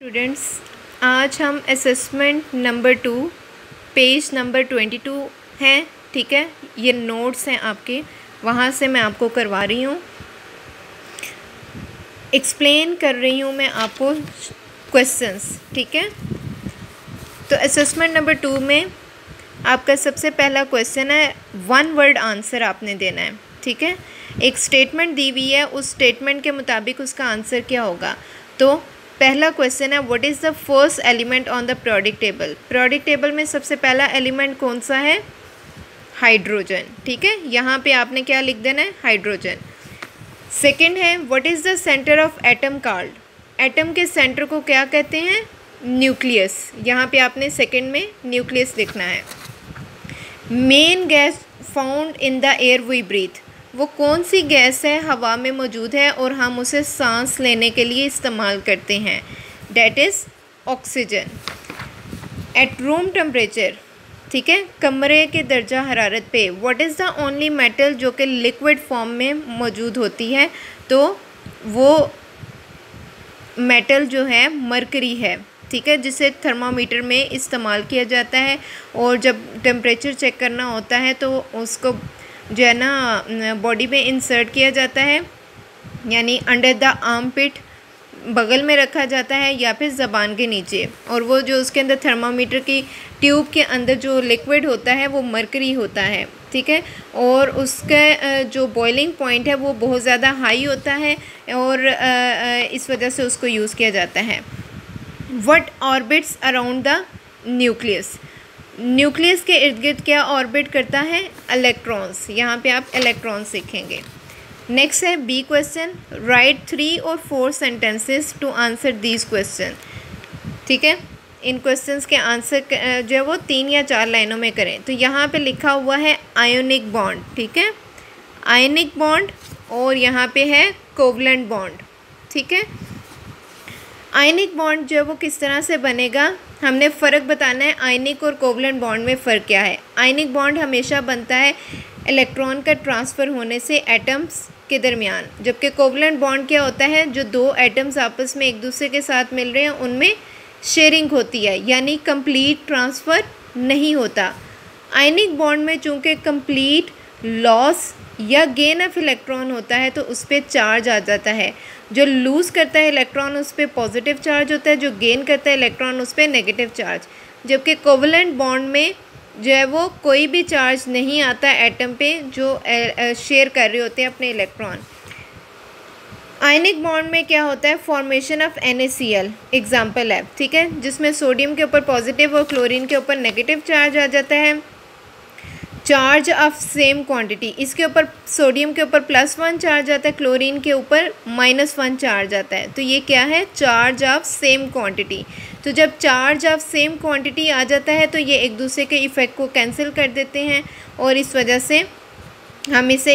Students, आज हम assessment number 2 page number 22 हैं। ठीक है, ये नोट्स हैं आपके, वहाँ से मैं आपको करवा रही हूँ, एक्सप्लेन कर रही हूँ मैं आपको क्वेश्चंस। ठीक है, तो असेसमेंट नंबर 2 में आपका सबसे पहला क्वेश्चन है, 1 वर्ड आंसर आपने देना है। ठीक है, एक स्टेटमेंट दी हुई है, उस स्टेटमेंट के मुताबिक उसका आंसर क्या होगा। तो पहला क्वेश्चन है, what is the first element on the periodic table. Periodic table में सबसे पहला एलिमेंट कौन सा है? हाइड्रोजन। ठीक है, यहाँ पे आपने क्या लिख देना है? हाइड्रोजन। सेकंड है, what is the centre of atom called. Atom के सेंटर को क्या कहते हैं? न्यूक्लियस। यहाँ पे आपने सेकंड में न्यूक्लियस लिखना है। Main gas found in the air we breathe, वो कौन सी गैस है, हवा में मौजूद है और हम उसे सांस लेने के लिए इस्तेमाल करते हैं? That is oxygen. At room temperature, ठीक है, कमरे के दर्जा हरारत पे, what is the only metal जो कि लिक्विड फॉर्म में मौजूद होती है? तो वो मेटल जो है मरकरी है। ठीक है, जिसे थर्मामीटर में इस्तेमाल किया जाता है और जब टेम्परेचर चेक करना होता है तो उसको जो है ना बॉडी में इंसर्ट किया जाता है, यानी अंडर द आर्म पिट, बगल में रखा जाता है या फिर ज़बान के नीचे, और वो जो उसके अंदर थर्मामीटर की ट्यूब के अंदर जो लिक्विड होता है वो मरकरी होता है। ठीक है, और उसका जो बॉइलिंग पॉइंट है वो बहुत ज़्यादा हाई होता है और इस वजह से उसको यूज़ किया जाता है। What orbits around the nucleus, nucleus के इर्द गिर्द क्या ऑर्बिट करता है? इलेक्ट्रॉन्स। यहाँ पे आप इलेक्ट्रॉन्स सीखेंगे। नेक्स्ट है बी क्वेश्चन, राइट 3 और 4 sentences to answer these question. ठीक है, इन क्वेश्चंस के आंसर जो है वो 3 या 4 लाइनों में करें। तो यहाँ पे लिखा हुआ है आयोनिक बॉन्ड। ठीक है, आयोनिक बॉन्ड, और यहाँ पे है कोवलेंट बॉन्ड। ठीक है, आयनिक बॉन्ड जो है वो किस तरह से बनेगा, हमने फ़र्क बताना है आयनिक और कोवलेंट बॉन्ड में फ़र्क क्या है। आयनिक बॉन्ड हमेशा बनता है इलेक्ट्रॉन का ट्रांसफ़र होने से एटम्स के दरमियान, जबकि कोवलेंट बॉन्ड क्या होता है, जो 2 एटम्स आपस में एक दूसरे के साथ मिल रहे हैं उनमें शेयरिंग होती है, यानी कंप्लीट ट्रांसफ़र नहीं होता। आयनिक बॉन्ड में चूँकि कंप्लीट लॉस या गेन ऑफ इलेक्ट्रॉन होता है तो उस पर चार्ज आ जाता है। जो लूज़ करता है इलेक्ट्रॉन उस पर पॉजिटिव चार्ज होता है, जो गेन करता है इलेक्ट्रॉन उस पर नेगेटिव चार्ज। जबकि कोवलेंट बॉन्ड में जो है वो कोई भी चार्ज नहीं आता एटम पे जो शेयर कर रहे होते हैं अपने इलेक्ट्रॉन। आयनिक बॉन्ड में क्या होता है? फॉर्मेशन ऑफ NaCl एग्जाम्पल है। ठीक है, जिसमें सोडियम के ऊपर पॉजिटिव और क्लोरीन के ऊपर नेगेटिव चार्ज आ जाता है। चार्ज ऑफ सेम क्वांटिटी, इसके ऊपर सोडियम के ऊपर +1 चार्ज आता है, क्लोरीन के ऊपर -1 चार्ज आता है। तो ये क्या है? Charge of same quantity. तो जब चार्ज ऑफ सेम क्वांटिटी आ जाता है तो ये एक दूसरे के इफ़ेक्ट को कैंसिल कर देते हैं और इस वजह से हम इसे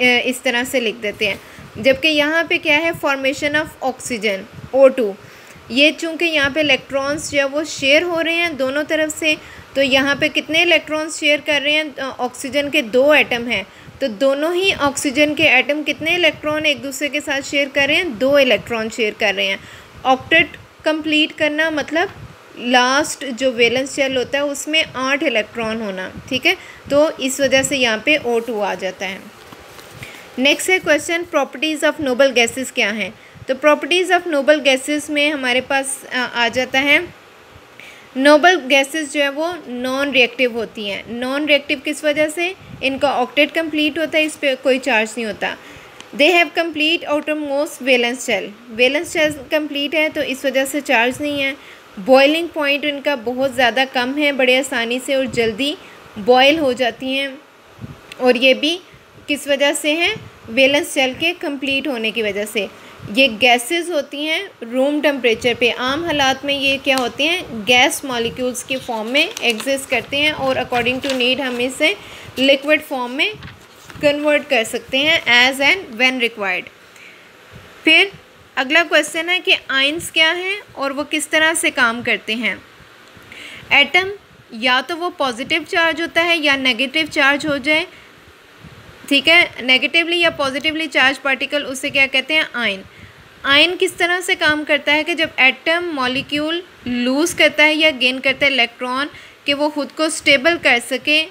इस तरह से लिख देते हैं। जबकि यहाँ पे क्या है? Formation of oxygen O2। ये चूँकि यहाँ पे इलेक्ट्रॉन्स जो वो शेयर हो रहे हैं दोनों तरफ से, तो यहाँ पे कितने इलेक्ट्रॉन्स शेयर कर रहे हैं? ऑक्सीजन के 2 एटम हैं, तो दोनों ही ऑक्सीजन के एटम कितने इलेक्ट्रॉन एक दूसरे के साथ शेयर कर रहे हैं? 2 इलेक्ट्रॉन शेयर कर रहे हैं। ऑक्टेट कंप्लीट करना मतलब लास्ट जो वैलेंस शेल होता है उसमें 8 इलेक्ट्रॉन होना। ठीक है, तो इस वजह से यहाँ पे O2 आ जाता है। नेक्स्ट है question, properties of noble gases क्या हैं। तो प्रॉपर्टीज़ ऑफ नोबल गैसेस में हमारे पास आ जाता है, नोबल गैसेस जो है वो नॉन रिएक्टिव होती हैं। नॉन रिएक्टिव किस वजह से? इनका ऑक्टेट कंप्लीट होता है, इस पर कोई चार्ज नहीं होता। They have complete outer most valence shell, valence shell complete है तो इस वजह से चार्ज नहीं है। बॉइलिंग पॉइंट इनका बहुत ज़्यादा कम है, बड़े आसानी से और जल्दी बॉयल हो जाती हैं, और ये भी किस वजह से है? वैलेंस शेल के कंप्लीट होने की वजह से। ये गैसेस होती हैं रूम टेम्परेचर पे, आम हालात में ये क्या होती हैं? गैस मॉलिक्यूल्स के फॉर्म में एग्जिस्ट करते हैं और अकॉर्डिंग टू नीड हम इसे लिक्विड फॉर्म में कन्वर्ट कर सकते हैं एज एंड व्हेन रिक्वायर्ड। फिर अगला क्वेश्चन है कि आयंस क्या हैं और वो किस तरह से काम करते हैं। एटम या तो वो पॉजिटिव चार्ज होता है या नेगेटिव चार्ज हो जाए। ठीक है, नेगेटिवली या पॉजिटिवली चार्ज पार्टिकल उसे क्या कहते हैं? आयन। आयन किस तरह से काम करता है कि जब एटम मॉलिक्यूल लूज़ करता है या गेन करता है इलेक्ट्रॉन कि वो खुद को स्टेबल कर सके,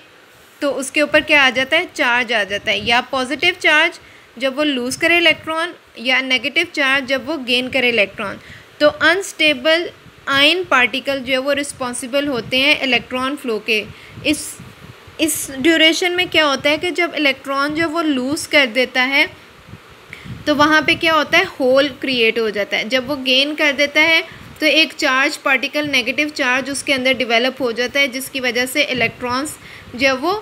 तो उसके ऊपर क्या आ जाता है, चार्ज आ जाता है, या पॉजिटिव चार्ज जब वो लूज़ करे इलेक्ट्रॉन, या नेगेटिव चार्ज जब वो गेन करे इलेक्ट्रॉन। तो अनस्टेबल आयन पार्टिकल जो है वो रिस्पॉन्सिबल होते हैं इलेक्ट्रॉन फ्लो के। इस ड्यूरेशन में क्या होता है कि जब इलेक्ट्रॉन जो वो लूज़ कर देता है तो वहाँ पे क्या होता है, होल क्रिएट हो जाता है। जब वो गेन कर देता है तो एक चार्ज पार्टिकल, नेगेटिव चार्ज उसके अंदर डेवलप हो जाता है, जिसकी वजह से इलेक्ट्रॉन्स जब वो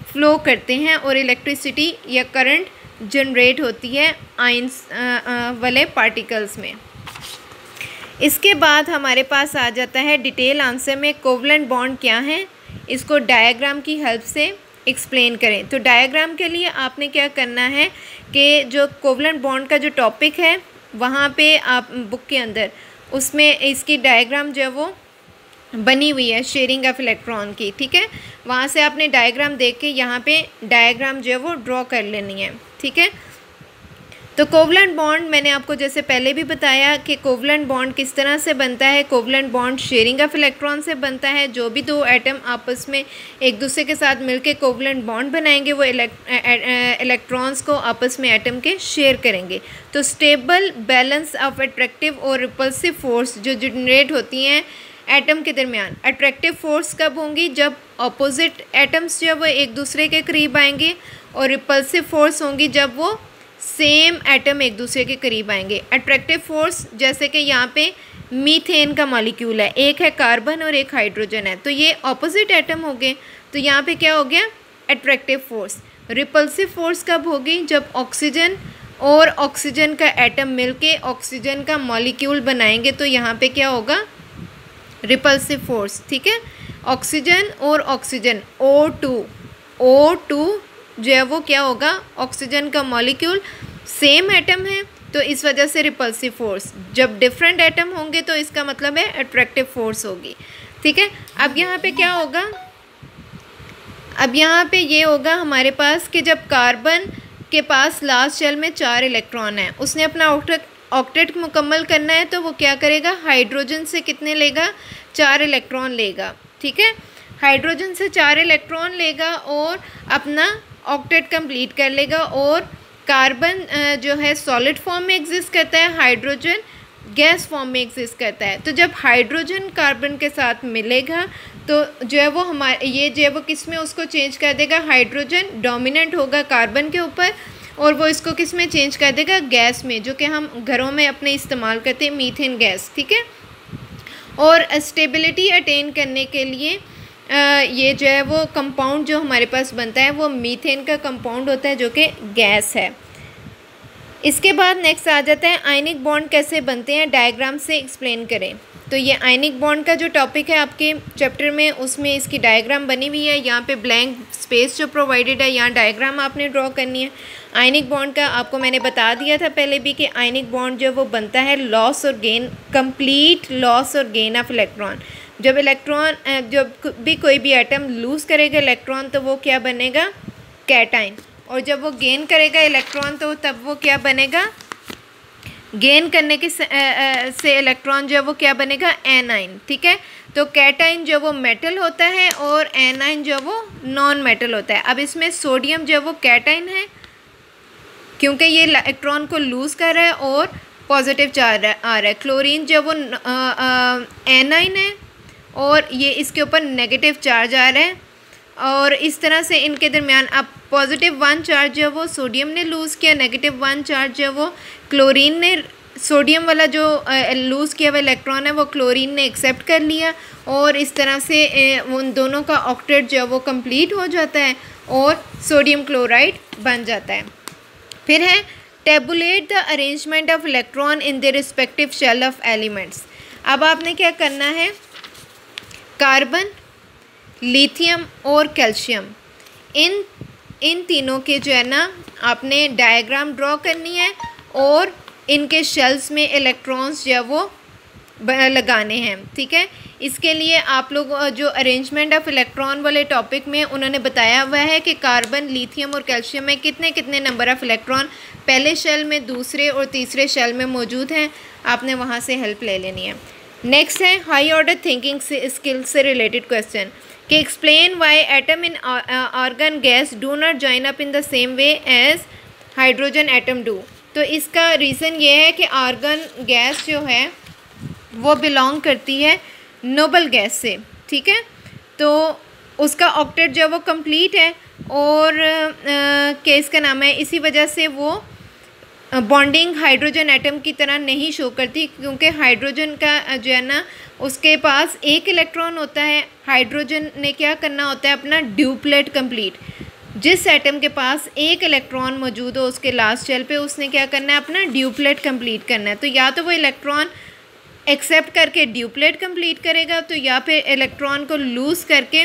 फ्लो करते हैं और इलेक्ट्रिसिटी या करंट जनरेट होती है आयंस वाले पार्टिकल्स में। इसके बाद हमारे पास आ जाता है डिटेल आंसर में कोवलेंट बॉन्ड क्या है, इसको डायग्राम की हेल्प से एक्सप्लेन करें। तो डायग्राम के लिए आपने क्या करना है कि जो कोवलेंट बॉन्ड का जो टॉपिक है वहाँ पे आप बुक के अंदर उसमें इसकी डायग्राम जो है वो बनी हुई है शेयरिंग ऑफ इलेक्ट्रॉन की, ठीक है। वहाँ से आपने डायग्राम देख के यहाँ पे डायग्राम जो है वो ड्रॉ कर लेनी है, ठीक है। तो कोवलेंट बॉन्ड मैंने आपको जैसे पहले भी बताया कि कोवलेंट बॉन्ड किस तरह से बनता है। Covalent bond sharing of electron से बनता है। जो भी दो एटम आपस में एक दूसरे के साथ मिलके कोवलेंट बॉन्ड बनाएंगे वो इलेक्ट्रॉन्स को आपस में एटम के शेयर करेंगे। तो स्टेबल बैलेंस ऑफ अट्रैक्टिव और रिपल्सिव फोर्स जो जनरेट होती हैं एटम के दरमियान। अट्रैक्टिव फोर्स कब होंगी, जब अपोजिट एटम्स जो वो एक दूसरे के करीब आएंगे, और रिपल्सिव फोर्स होंगी जब वो सेम एटम एक दूसरे के करीब आएंगे। अट्रैक्टिव फोर्स जैसे कि यहाँ पे मीथेन का मॉलिक्यूल है, एक है कार्बन और एक हाइड्रोजन है, तो ये ऑपोजिट एटम हो गए, तो यहाँ पे क्या हो गया, अट्रैक्टिव फोर्स। रिपल्सिव फोर्स कब होगी, जब ऑक्सीजन और ऑक्सीजन का एटम मिलके ऑक्सीजन का मॉलिक्यूल बनाएंगे, तो यहाँ पे क्या होगा, रिपल्सिव फोर्स, ठीक है। ऑक्सीजन और ऑक्सीजन O2 जो है वो क्या होगा, ऑक्सीजन का मॉलिक्यूल, सेम एटम है, तो इस वजह से रिपल्सिव फोर्स। जब डिफरेंट एटम होंगे तो इसका मतलब है अट्रैक्टिव फोर्स होगी, ठीक है। अब यहाँ पे क्या होगा, अब यहाँ पे ये होगा हमारे पास कि जब कार्बन के पास लास्ट शेल में 4 इलेक्ट्रॉन है, उसने अपना ऑक्टेट मुकम्मल करना है, तो वो क्या करेगा, हाइड्रोजन से कितने लेगा, 4 इलेक्ट्रॉन लेगा, ठीक है। हाइड्रोजन से 4 इलेक्ट्रॉन लेगा और अपना ऑक्टेट कंप्लीट कर लेगा। और कार्बन जो है सॉलिड फॉर्म में एग्जिस्ट करता है, हाइड्रोजन गैस फॉर्म में एग्जिस्ट करता है। तो जब हाइड्रोजन कार्बन के साथ मिलेगा तो जो है वो हमारे ये जो है वो किस में उसको चेंज कर देगा, हाइड्रोजन डोमिनेंट होगा कार्बन के ऊपर, और वो इसको किस में चेंज कर देगा, गैस में, जो कि हम घरों में अपने इस्तेमाल करते हैं, मीथेन गैस, ठीक है। और स्टेबिलिटी अटेन करने के लिए ये जो है वो कंपाउंड जो हमारे पास बनता है वो मीथेन का कंपाउंड होता है जो कि गैस है। इसके बाद नेक्स्ट आ जाता है आयनिक बॉन्ड कैसे बनते हैं, डायग्राम से एक्सप्लेन करें। तो ये आयनिक बॉन्ड का जो टॉपिक है आपके चैप्टर में, उसमें इसकी डायग्राम बनी हुई है। यहाँ पे ब्लैंक स्पेस जो प्रोवाइडेड है, यहाँ डायग्राम आपने ड्रॉ करनी है। आयनिक बॉन्ड का आपको मैंने बता दिया था पहले भी कि आयनिक बॉन्ड जो वो बनता है लॉस और गेन, कंप्लीट लॉस और गेन ऑफ इलेक्ट्रॉन। जब इलेक्ट्रॉन जब भी कोई भी एटम लूज़ करेगा इलेक्ट्रॉन तो वो क्या बनेगा, कैटाइन, और जब वो गेन करेगा इलेक्ट्रॉन तो तब वो क्या बनेगा, गेन करने के से इलेक्ट्रॉन जो है वो क्या बनेगा, एनाइन, ठीक है। तो कैटाइन जो वो मेटल होता है और एनाइन जो वो नॉन मेटल होता है। अब इसमें सोडियम जो वो कैटाइन है क्योंकि ये इलेक्ट्रॉन को लूज़ कर रहा है और पॉजिटिव चार्ज आ रहा है। क्लोरीन जो वो एनाइन है और ये इसके ऊपर नेगेटिव चार्ज आ रहा है, और इस तरह से इनके दरमियान अब +1 चार्ज जो वो सोडियम ने लूज़ किया, -1 चार्ज जो वो क्लोरीन ने, सोडियम वाला जो लूज़ किया हुआ इलेक्ट्रॉन है वो क्लोरीन ने एक्सेप्ट कर लिया, और इस तरह से उन दोनों का ऑक्टेट जो वो कंप्लीट हो जाता है और सोडियम क्लोराइड बन जाता है। फिर है tabulate the arrangement of electron in the respective shell of elements. अब आपने क्या करना है, कार्बन, लिथियम और कैल्शियम, इन तीनों के जो है ना आपने डायग्राम ड्रॉ करनी है और इनके शेल्स में इलेक्ट्रॉन्स जो है वो लगाने हैं, ठीक है। इसके लिए आप लोग जो अरेंजमेंट ऑफ इलेक्ट्रॉन वाले टॉपिक में उन्होंने बताया हुआ है कि कार्बन, लिथियम और कैल्शियम में कितने कितने नंबर ऑफ़ इलेक्ट्रॉन पहले शेल में, दूसरे और तीसरे शेल में मौजूद हैं। आपने वहाँ से हेल्प ले लेनी है। नेक्स्ट है हाई ऑर्डर थिंकिंग स्किल से रिलेटेड क्वेश्चन कि explain why atom in argon gas do not join up in the same way as hydrogen atom do. तो इसका रीज़न ये है कि आर्गन गैस जो है वो बिलोंग करती है नोबल गैस से, ठीक है। तो उसका ऑक्टेट जो है वो कंप्लीट है और केस का नाम है, इसी वजह से वो बॉन्डिंग हाइड्रोजन एटम की तरह नहीं शो करती, क्योंकि हाइड्रोजन का जो है ना उसके पास एक इलेक्ट्रॉन होता है। हाइड्रोजन ने क्या करना होता है, अपना ड्यूप्लेट कंप्लीट। जिस एटम के पास एक इलेक्ट्रॉन मौजूद हो उसके लास्ट शेल पे, उसने क्या करना है, अपना ड्यूप्लेट कंप्लीट करना है। तो या तो वो इलेक्ट्रॉन एक्सेप्ट करके ड्यूप्लेट कंप्लीट करेगा, तो या फिर इलेक्ट्रॉन को लूज़ करके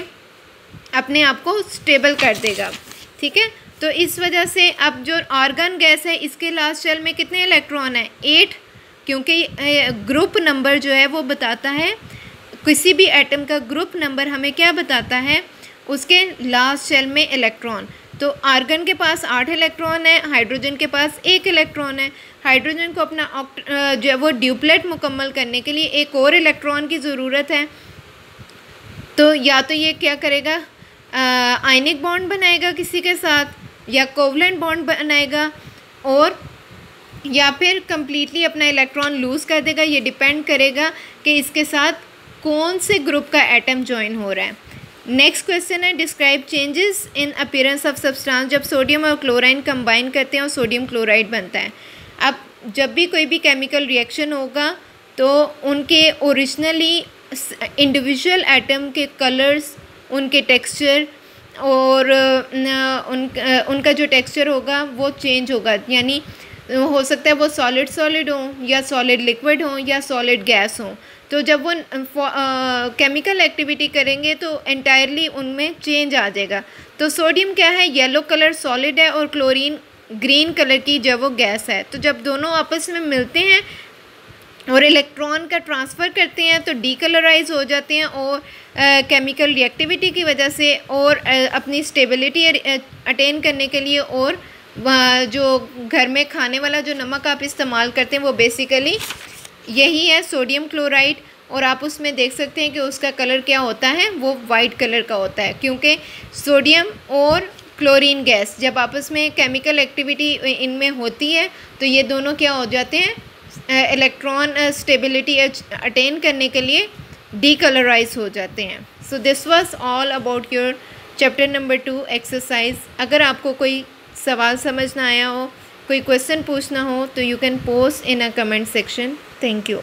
अपने आप को स्टेबल कर देगा, ठीक है। तो इस वजह से अब जो आर्गन गैस है इसके लास्ट शेल में कितने इलेक्ट्रॉन है, 8, क्योंकि ग्रुप नंबर जो है वो बताता है, किसी भी एटम का ग्रुप नंबर हमें क्या बताता है, उसके लास्ट शेल में इलेक्ट्रॉन। तो आर्गन के पास 8 इलेक्ट्रॉन है, हाइड्रोजन के पास 1 इलेक्ट्रॉन है। हाइड्रोजन को अपना जो है वो ड्यूप्लेट मुकम्मल करने के लिए एक और इलेक्ट्रॉन की ज़रूरत है। तो या तो ये क्या करेगा, आयनिक बॉन्ड बनाएगा किसी के साथ, या कोवलेंट बॉन्ड बनाएगा, और या फिर कम्प्लीटली अपना इलेक्ट्रॉन लूज़ कर देगा। ये डिपेंड करेगा कि इसके साथ कौन से ग्रुप का एटम ज्वाइन हो रहा है। नेक्स्ट क्वेश्चन है describe changes in appearance of substance जब सोडियम और क्लोराइन कंबाइन करते हैं और सोडियम क्लोराइड बनता है। अब जब भी कोई भी केमिकल रिएक्शन होगा तो उनके ओरिजिनली इंडिविजुअल एटम के कलर्स, उनके टेक्सचर और उनका जो टेक्सचर होगा वो चेंज होगा। यानी हो सकता है वो सॉलिड सॉलिड हो, या सॉलिड लिक्विड हो, या सॉलिड गैस हो। तो जब वो केमिकल एक्टिविटी करेंगे तो एंटायरली उनमें चेंज आ जाएगा। तो सोडियम क्या है, येलो कलर सॉलिड है, और क्लोरीन ग्रीन कलर की जब वो गैस है। तो जब दोनों आपस में मिलते हैं और इलेक्ट्रॉन का ट्रांसफ़र करते हैं तो डीकलराइज हो जाते हैं, और केमिकल रिएक्टिविटी की वजह से और अपनी स्टेबिलिटी अटेन करने के लिए, और जो घर में खाने वाला जो नमक आप इस्तेमाल करते हैं वो बेसिकली यही है सोडियम क्लोराइड। और आप उसमें देख सकते हैं कि उसका कलर क्या होता है, वो वाइट कलर का होता है, क्योंकि सोडियम और क्लोरीन गैस जब आपस में केमिकल एक्टिविटी इनमें होती है तो ये दोनों क्या हो जाते हैं, इलेक्ट्रॉन स्टेबिलिटी अटेन करने के लिए डीकलराइज हो जाते हैं। So this was all about your chapter number 2 exercise. अगर आपको कोई सवाल समझ ना आया हो, कोई क्वेश्चन पूछना हो, तो you can post in a comment section. Thank you.